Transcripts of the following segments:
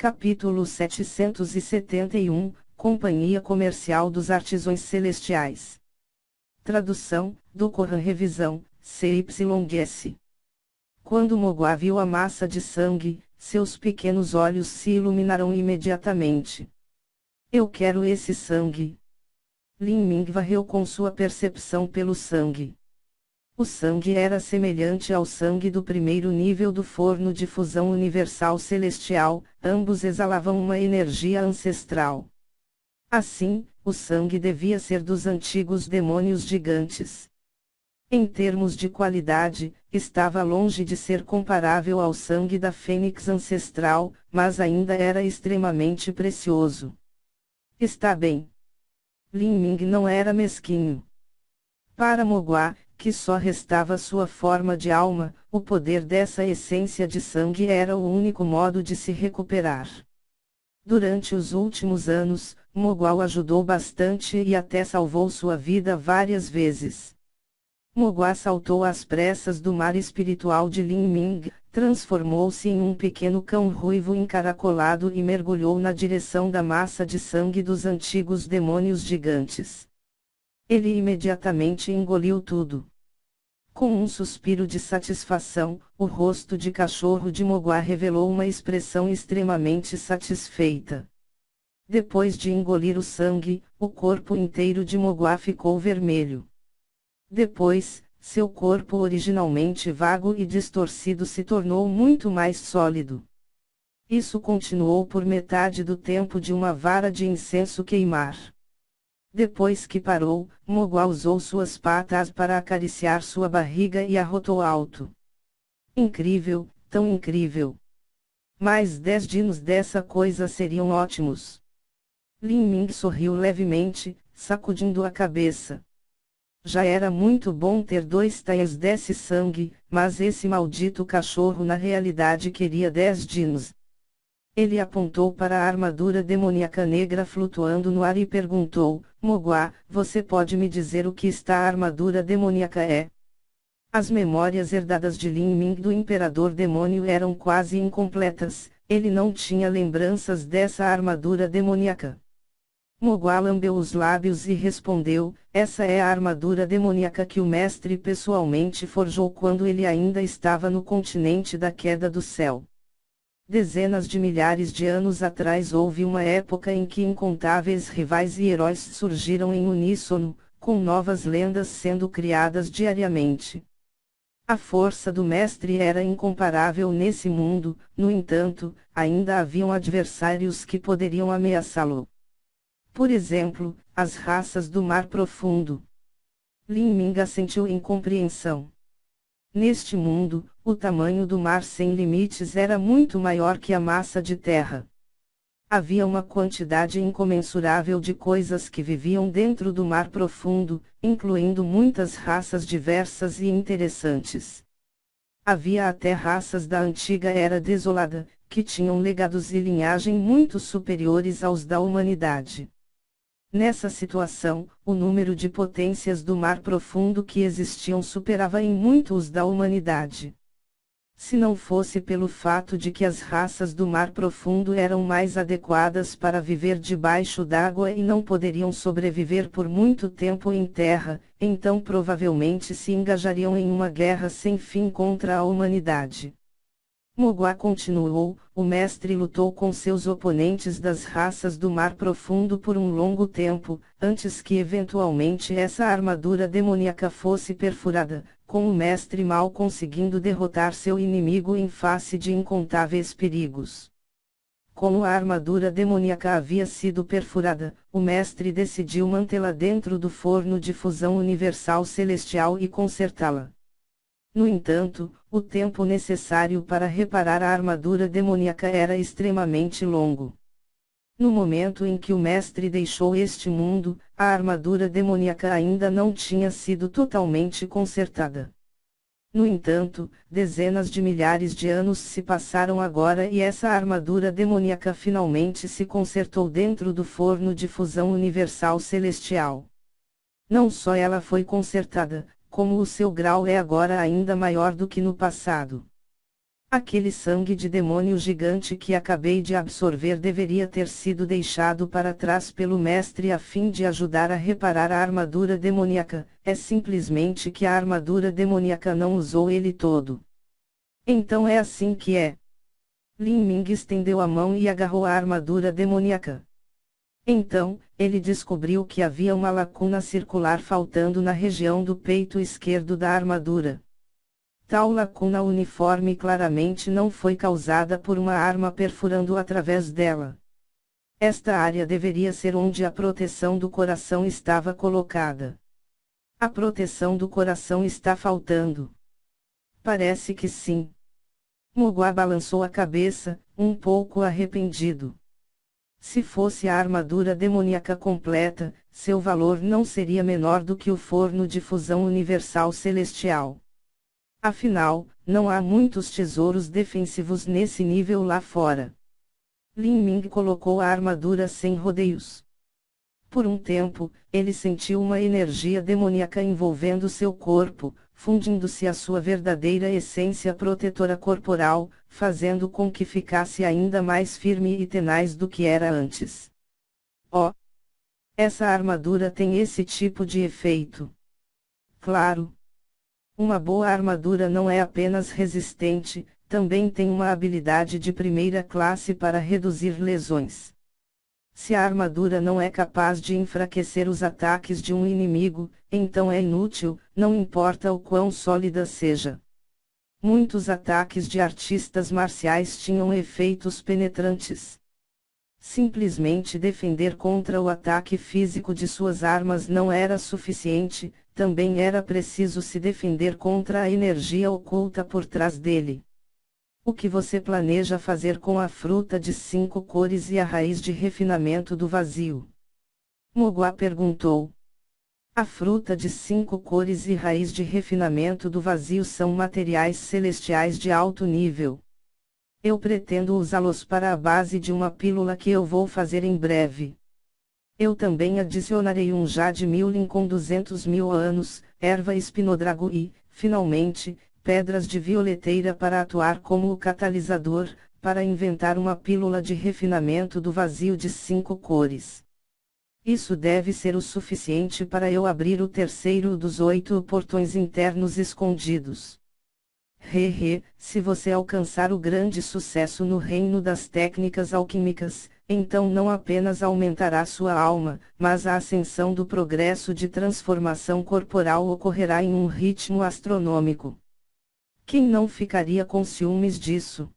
Capítulo 771, Companhia Comercial dos Artesãos Celestiais. Tradução, do Coran Revisão, CYS. Quando Mogwai viu a massa de sangue, seus pequenos olhos se iluminaram imediatamente. Eu quero esse sangue. Lin Ming varreu com sua percepção pelo sangue. O sangue era semelhante ao sangue do primeiro nível do forno de fusão universal celestial, ambos exalavam uma energia ancestral. Assim, o sangue devia ser dos antigos demônios gigantes. Em termos de qualidade, estava longe de ser comparável ao sangue da fênix ancestral, mas ainda era extremamente precioso. Está bem. Lin Ming não era mesquinho. Para Mogwai, que só restava sua forma de alma, o poder dessa essência de sangue era o único modo de se recuperar. Durante os últimos anos, Mogwai o ajudou bastante e até salvou sua vida várias vezes. Mogwai saltou às pressas do mar espiritual de Lin Ming, transformou-se em um pequeno cão ruivo encaracolado e mergulhou na direção da massa de sangue dos antigos demônios gigantes. Ele imediatamente engoliu tudo. Com um suspiro de satisfação, o rosto de cachorro de Mogwai revelou uma expressão extremamente satisfeita. Depois de engolir o sangue, o corpo inteiro de Mogwai ficou vermelho. Depois, seu corpo originalmente vago e distorcido se tornou muito mais sólido. Isso continuou por metade do tempo de uma vara de incenso queimar. Depois que parou, Mogwai usou suas patas para acariciar sua barriga e arrotou alto. Incrível, tão incrível. Mais 10 dinos dessa coisa seriam ótimos. Lin Ming sorriu levemente, sacudindo a cabeça. Já era muito bom ter 2 taias desse sangue, mas esse maldito cachorro na realidade queria 10 dinos. Ele apontou para a armadura demoníaca negra flutuando no ar e perguntou: Mogwai, você pode me dizer o que esta armadura demoníaca é? As memórias herdadas de Lin Ming do Imperador Demônio eram quase incompletas, ele não tinha lembranças dessa armadura demoníaca. Mogwai lambeu os lábios e respondeu: essa é a armadura demoníaca que o mestre pessoalmente forjou quando ele ainda estava no continente da queda do céu. Dezenas de milhares de anos atrás houve uma época em que incontáveis rivais e heróis surgiram em uníssono, com novas lendas sendo criadas diariamente. A força do mestre era incomparável nesse mundo, no entanto, ainda haviam adversários que poderiam ameaçá-lo. Por exemplo, as raças do Mar Profundo. Lin Ming assentiu em compreensão. Neste mundo, o tamanho do mar sem limites era muito maior que a massa de terra. Havia uma quantidade incomensurável de coisas que viviam dentro do mar profundo, incluindo muitas raças diversas e interessantes. Havia até raças da antiga Era Desolada, que tinham legados e linhagem muito superiores aos da humanidade. Nessa situação, o número de potências do mar profundo que existiam superava em muito os da humanidade. Se não fosse pelo fato de que as raças do mar profundo eram mais adequadas para viver debaixo d'água e não poderiam sobreviver por muito tempo em terra, então provavelmente se engajariam em uma guerra sem fim contra a humanidade. Mogwai continuou: o mestre lutou com seus oponentes das raças do mar profundo por um longo tempo, antes que eventualmente essa armadura demoníaca fosse perfurada, com o mestre mal conseguindo derrotar seu inimigo em face de incontáveis perigos. Como a armadura demoníaca havia sido perfurada, o mestre decidiu mantê-la dentro do forno de fusão universal celestial e consertá-la. No entanto, o tempo necessário para reparar a armadura demoníaca era extremamente longo. No momento em que o mestre deixou este mundo, a armadura demoníaca ainda não tinha sido totalmente consertada. No entanto, dezenas de milhares de anos se passaram agora e essa armadura demoníaca finalmente se consertou dentro do forno de fusão universal celestial. Não só ela foi consertada, como o seu grau é agora ainda maior do que no passado. Aquele sangue de demônio gigante que acabei de absorver deveria ter sido deixado para trás pelo mestre a fim de ajudar a reparar a armadura demoníaca, é simplesmente que a armadura demoníaca não usou ele todo. Então é assim que é. Lin Ming estendeu a mão e agarrou a armadura demoníaca. Então, ele descobriu que havia uma lacuna circular faltando na região do peito esquerdo da armadura. Tal lacuna uniforme claramente não foi causada por uma arma perfurando através dela. Esta área deveria ser onde a proteção do coração estava colocada. A proteção do coração está faltando. Parece que sim. Mogua balançou a cabeça, um pouco arrependido. Se fosse a armadura demoníaca completa, seu valor não seria menor do que o forno de fusão universal celestial. Afinal, não há muitos tesouros defensivos nesse nível lá fora. Lin Ming colocou a armadura sem rodeios. Por um tempo, ele sentiu uma energia demoníaca envolvendo seu corpo, fundindo-se à sua verdadeira essência protetora corporal, fazendo com que ficasse ainda mais firme e tenaz do que era antes. Oh! Essa armadura tem esse tipo de efeito. Claro! Uma boa armadura não é apenas resistente, também tem uma habilidade de primeira classe para reduzir lesões. Se a armadura não é capaz de enfraquecer os ataques de um inimigo, então é inútil, não importa o quão sólida seja. Muitos ataques de artistas marciais tinham efeitos penetrantes. Simplesmente defender contra o ataque físico de suas armas não era suficiente, também era preciso se defender contra a energia oculta por trás dele. O que você planeja fazer com a fruta de 5 cores e a raiz de refinamento do vazio? Mogua perguntou. A fruta de 5 cores e raiz de refinamento do vazio são materiais celestiais de alto nível. Eu pretendo usá-los para a base de uma pílula que eu vou fazer em breve. Eu também adicionarei um jade milin com 200.000 anos, erva espinodrago e, finalmente, pedras de violeteira para atuar como o catalisador, para inventar uma pílula de refinamento do vazio de 5 cores. Isso deve ser o suficiente para eu abrir o terceiro dos 8 portões internos escondidos. Se você alcançar o grande sucesso no reino das técnicas alquímicas, então não apenas aumentará sua alma, mas a ascensão do progresso de transformação corporal ocorrerá em um ritmo astronômico. Quem não ficaria com ciúmes disso?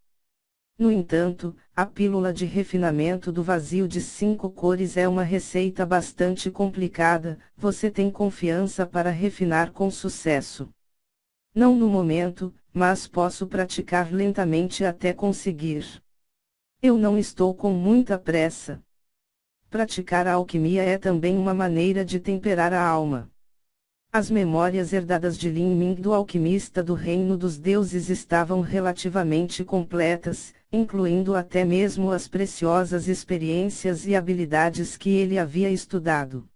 No entanto, a pílula de refinamento do vazio de 5 cores é uma receita bastante complicada, você tem confiança para refinar com sucesso. Não no momento, mas posso praticar lentamente até conseguir. Eu não estou com muita pressa. Praticar a alquimia é também uma maneira de temperar a alma. As memórias herdadas de Lin Ming do alquimista do reino dos deuses estavam relativamente completas, incluindo até mesmo as preciosas experiências e habilidades que ele havia estudado.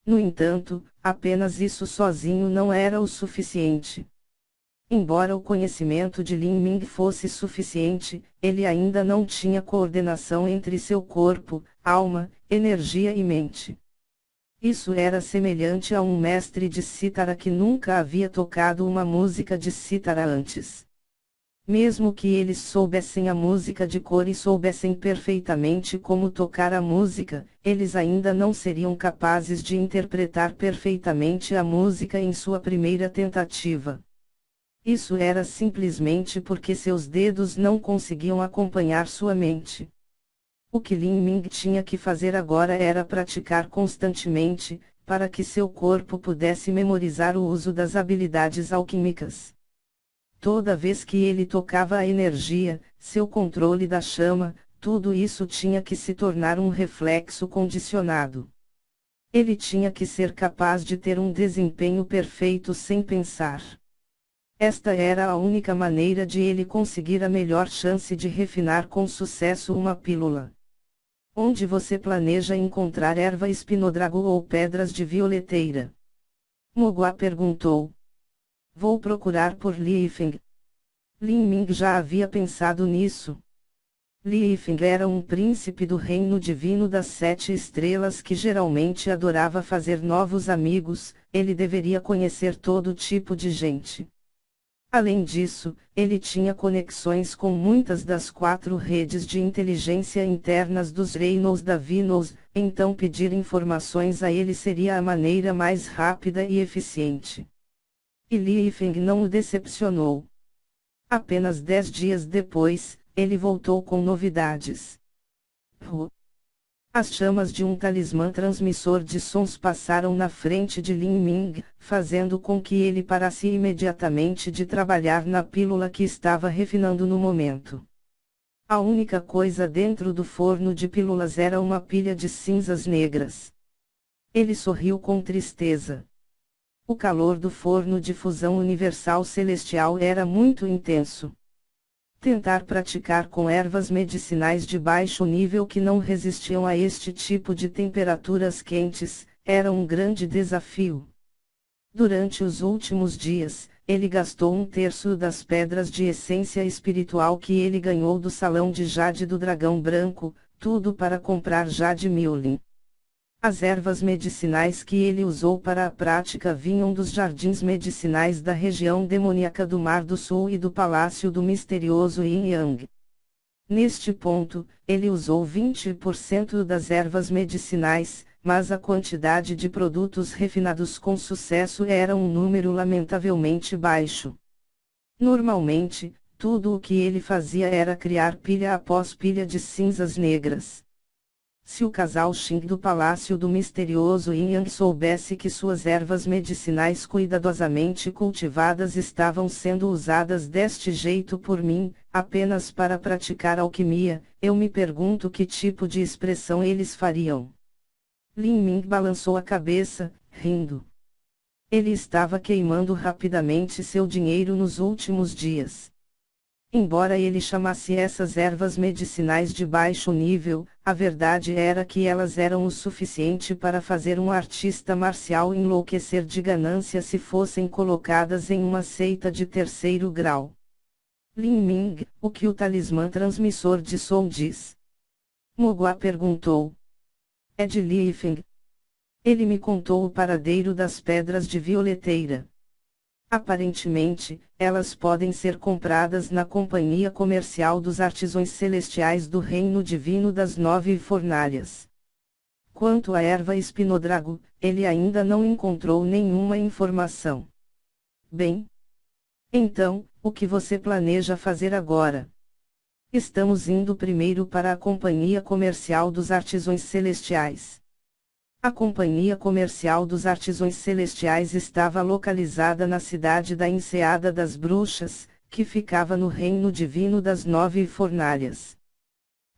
No entanto, apenas isso sozinho não era o suficiente. Embora o conhecimento de Lin Ming fosse suficiente, ele ainda não tinha coordenação entre seu corpo, alma, energia e mente. Isso era semelhante a um mestre de cítara que nunca havia tocado uma música de cítara antes. Mesmo que eles soubessem a música de cor e soubessem perfeitamente como tocar a música, eles ainda não seriam capazes de interpretar perfeitamente a música em sua primeira tentativa. Isso era simplesmente porque seus dedos não conseguiam acompanhar sua mente. O que Lin Ming tinha que fazer agora era praticar constantemente, para que seu corpo pudesse memorizar o uso das habilidades alquímicas. Toda vez que ele tocava a energia, seu controle da chama, tudo isso tinha que se tornar um reflexo condicionado. Ele tinha que ser capaz de ter um desempenho perfeito sem pensar. Esta era a única maneira de ele conseguir a melhor chance de refinar com sucesso uma pílula. Onde você planeja encontrar erva espinodrago ou pedras de violeteira? Mogua perguntou. Vou procurar por Li Yifeng. Lin Ming já havia pensado nisso. Li Yifeng era um príncipe do reino divino das 7 estrelas que geralmente adorava fazer novos amigos, ele deveria conhecer todo tipo de gente. Além disso, ele tinha conexões com muitas das 4 redes de inteligência internas dos reinos da Vinos, então pedir informações a ele seria a maneira mais rápida e eficiente. E Li Yifeng não o decepcionou. Apenas 10 dias depois, ele voltou com novidades. As chamas de um talismã transmissor de sons passaram na frente de Lin Ming, fazendo com que ele parasse imediatamente de trabalhar na pílula que estava refinando no momento. A única coisa dentro do forno de pílulas era uma pilha de cinzas negras. Ele sorriu com tristeza. O calor do forno de fusão universal celestial era muito intenso. Tentar praticar com ervas medicinais de baixo nível que não resistiam a este tipo de temperaturas quentes, era um grande desafio. Durante os últimos dias, ele gastou 1/3 das pedras de essência espiritual que ele ganhou do salão de jade do dragão branco, tudo para comprar jade Miulin. As ervas medicinais que ele usou para a prática vinham dos jardins medicinais da região demoníaca do Mar do Sul e do Palácio do Misterioso Yin Yang. Neste ponto, ele usou 20% das ervas medicinais, mas a quantidade de produtos refinados com sucesso era um número lamentavelmente baixo. Normalmente, tudo o que ele fazia era criar pilha após pilha de cinzas negras. Se o casal Xing do Palácio do Misterioso Yin Yang soubesse que suas ervas medicinais cuidadosamente cultivadas estavam sendo usadas deste jeito por mim, apenas para praticar alquimia, eu me pergunto que tipo de expressão eles fariam. Lin Ming balançou a cabeça, rindo. Ele estava queimando rapidamente seu dinheiro nos últimos dias. Embora ele chamasse essas ervas medicinais de baixo nível, a verdade era que elas eram o suficiente para fazer um artista marcial enlouquecer de ganância se fossem colocadas em uma seita de 3º grau. Lin Ming, o que o talismã transmissor de som diz? Mogua perguntou. É de Li Yifeng. Ele me contou o paradeiro das pedras de violeteira. Aparentemente, elas podem ser compradas na Companhia Comercial dos Artesãos Celestiais do Reino Divino das 9 Fornalhas. Quanto à erva espinodrago, ele ainda não encontrou nenhuma informação. Bem. Então, o que você planeja fazer agora? Estamos indo primeiro para a Companhia Comercial dos Artesãos Celestiais. A Companhia Comercial dos Artesãos Celestiais estava localizada na cidade da Enseada das Bruxas, que ficava no Reino Divino das 9 Fornalhas.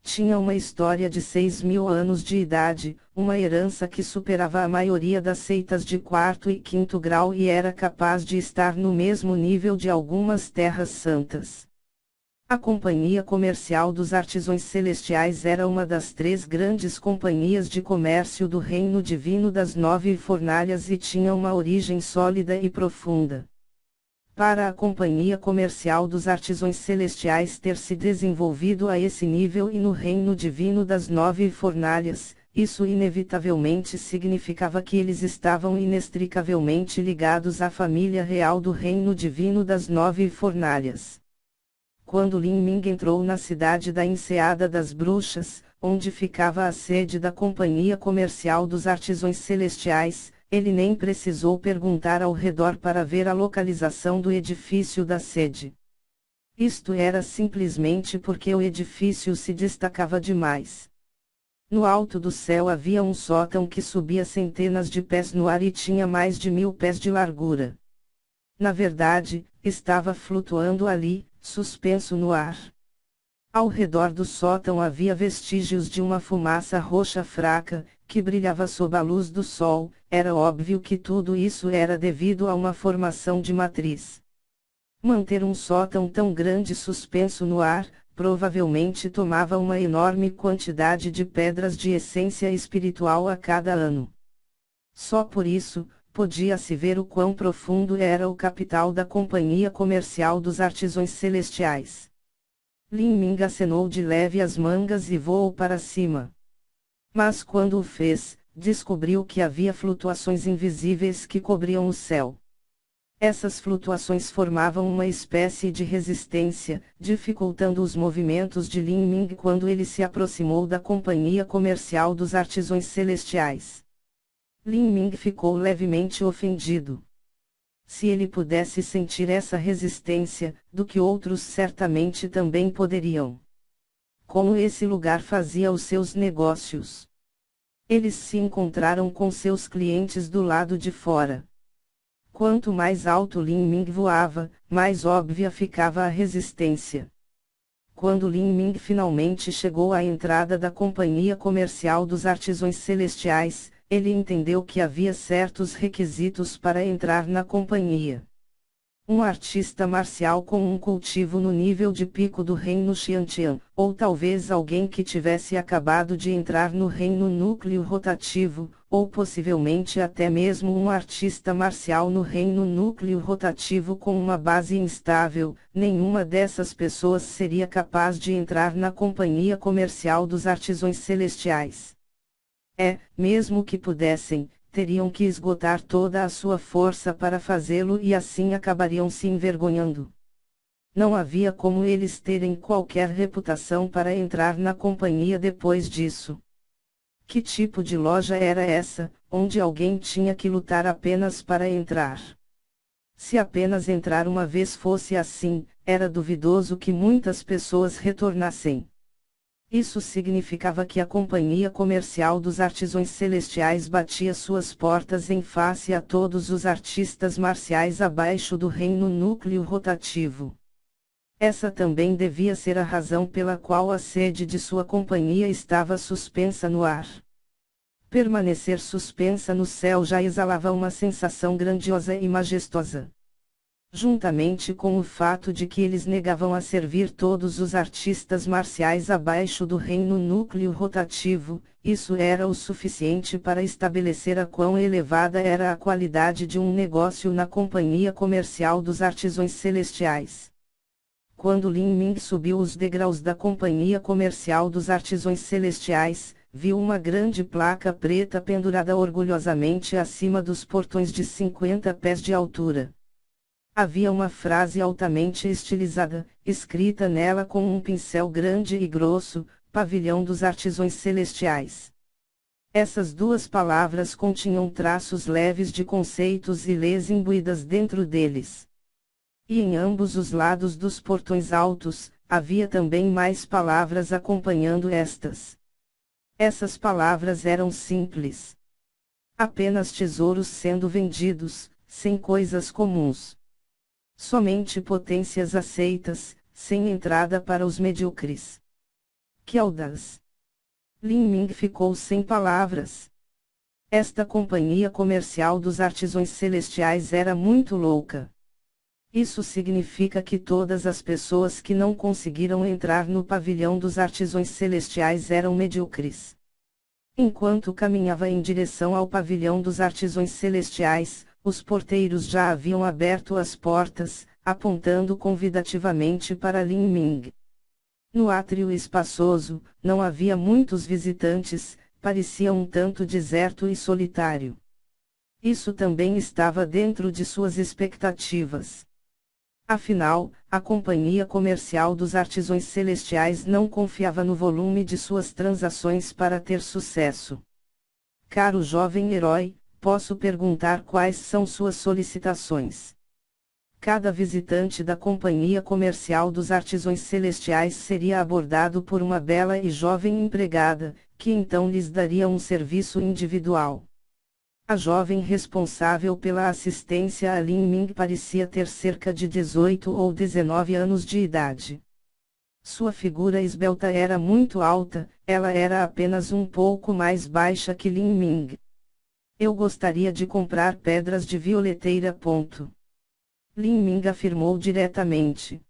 Tinha uma história de 6.000 anos de idade, uma herança que superava a maioria das seitas de 4º e 5º grau e era capaz de estar no mesmo nível de algumas terras santas. A Companhia Comercial dos Artesãos Celestiais era uma das 3 grandes companhias de comércio do Reino Divino das 9 Fornalhas e tinha uma origem sólida e profunda. Para a Companhia Comercial dos Artesãos Celestiais ter se desenvolvido a esse nível e no Reino Divino das 9 Fornalhas, isso inevitavelmente significava que eles estavam inextricavelmente ligados à família real do Reino Divino das 9 Fornalhas. Quando Lin Ming entrou na cidade da Enseada das Bruxas, onde ficava a sede da Companhia Comercial dos Artesãos Celestiais, ele nem precisou perguntar ao redor para ver a localização do edifício da sede. Isto era simplesmente porque o edifício se destacava demais. No alto do céu havia um sótão que subia centenas de pés no ar e tinha mais de 1.000 pés de largura. Na verdade, estava flutuando ali, suspenso no ar. Ao redor do sótão havia vestígios de uma fumaça roxa fraca, que brilhava sob a luz do sol. Era óbvio que tudo isso era devido a uma formação de matriz. Manter um sótão tão grande suspenso no ar, provavelmente tomava uma enorme quantidade de pedras de essência espiritual a cada ano. Só por isso, Podia-se ver o quão profundo era o capital da Companhia Comercial dos Artisões Celestiais. Lin Ming acenou de leve as mangas e voou para cima. Mas quando o fez, descobriu que havia flutuações invisíveis que cobriam o céu. Essas flutuações formavam uma espécie de resistência, dificultando os movimentos de Lin Ming quando ele se aproximou da Companhia Comercial dos Artisões Celestiais. Lin Ming ficou levemente ofendido. Se ele pudesse sentir essa resistência, do que outros certamente também poderiam. Como esse lugar fazia os seus negócios? Eles se encontraram com seus clientes do lado de fora. Quanto mais alto Lin Ming voava, mais óbvia ficava a resistência. Quando Lin Ming finalmente chegou à entrada da Companhia Comercial dos Artisões Celestiais, ele entendeu que havia certos requisitos para entrar na companhia. Um artista marcial com um cultivo no nível de pico do reino Xiantian, ou talvez alguém que tivesse acabado de entrar no reino núcleo rotativo, ou possivelmente até mesmo um artista marcial no reino núcleo rotativo com uma base instável. Nenhuma dessas pessoas seria capaz de entrar na Companhia Comercial dos Artisões Celestiais. Mesmo que pudessem, teriam que esgotar toda a sua força para fazê-lo e assim acabariam se envergonhando. Não havia como eles terem qualquer reputação para entrar na companhia depois disso. Que tipo de loja era essa, onde alguém tinha que lutar apenas para entrar? Se apenas entrar uma vez fosse assim, era duvidoso que muitas pessoas retornassem. Isso significava que a Companhia Comercial dos Artisões Celestiais batia suas portas em face a todos os artistas marciais abaixo do reino núcleo rotativo. Essa também devia ser a razão pela qual a sede de sua companhia estava suspensa no ar. Permanecer suspensa no céu já exalava uma sensação grandiosa e majestosa. Juntamente com o fato de que eles negavam a servir todos os artistas marciais abaixo do reino núcleo rotativo, isso era o suficiente para estabelecer a quão elevada era a qualidade de um negócio na Companhia Comercial dos Artisões Celestiais. Quando Lin Ming subiu os degraus da Companhia Comercial dos Artisões Celestiais, viu uma grande placa preta pendurada orgulhosamente acima dos portões de 50 pés de altura. Havia uma frase altamente estilizada, escrita nela com um pincel grande e grosso: Pavilhão dos Artisões Celestiais. Essas duas palavras continham traços leves de conceitos e leis imbuídas dentro deles. E em ambos os lados dos portões altos, havia também mais palavras acompanhando estas. Essas palavras eram simples. Apenas tesouros sendo vendidos, sem coisas comuns. Somente potências aceitas, sem entrada para os medíocres. Que audaz! Lin Ming ficou sem palavras. Esta Companhia Comercial dos Artisões Celestiais era muito louca. Isso significa que todas as pessoas que não conseguiram entrar no Pavilhão dos Artisões Celestiais eram medíocres. Enquanto caminhava em direção ao Pavilhão dos Artisões Celestiais, os porteiros já haviam aberto as portas, apontando convidativamente para Lin Ming. No átrio espaçoso, não havia muitos visitantes, parecia um tanto deserto e solitário. Isso também estava dentro de suas expectativas. Afinal, a Companhia Comercial dos Artisões Celestiais não confiava no volume de suas transações para ter sucesso. Caro jovem herói, posso perguntar quais são suas solicitações? Cada visitante da Companhia Comercial dos Artisões Celestiais seria abordado por uma bela e jovem empregada, que então lhes daria um serviço individual. A jovem responsável pela assistência a Lin Ming parecia ter cerca de 18 ou 19 anos de idade. Sua figura esbelta era muito alta, ela era apenas um pouco mais baixa que Lin Ming. Eu gostaria de comprar pedras de violeteira. Lin Ming afirmou diretamente.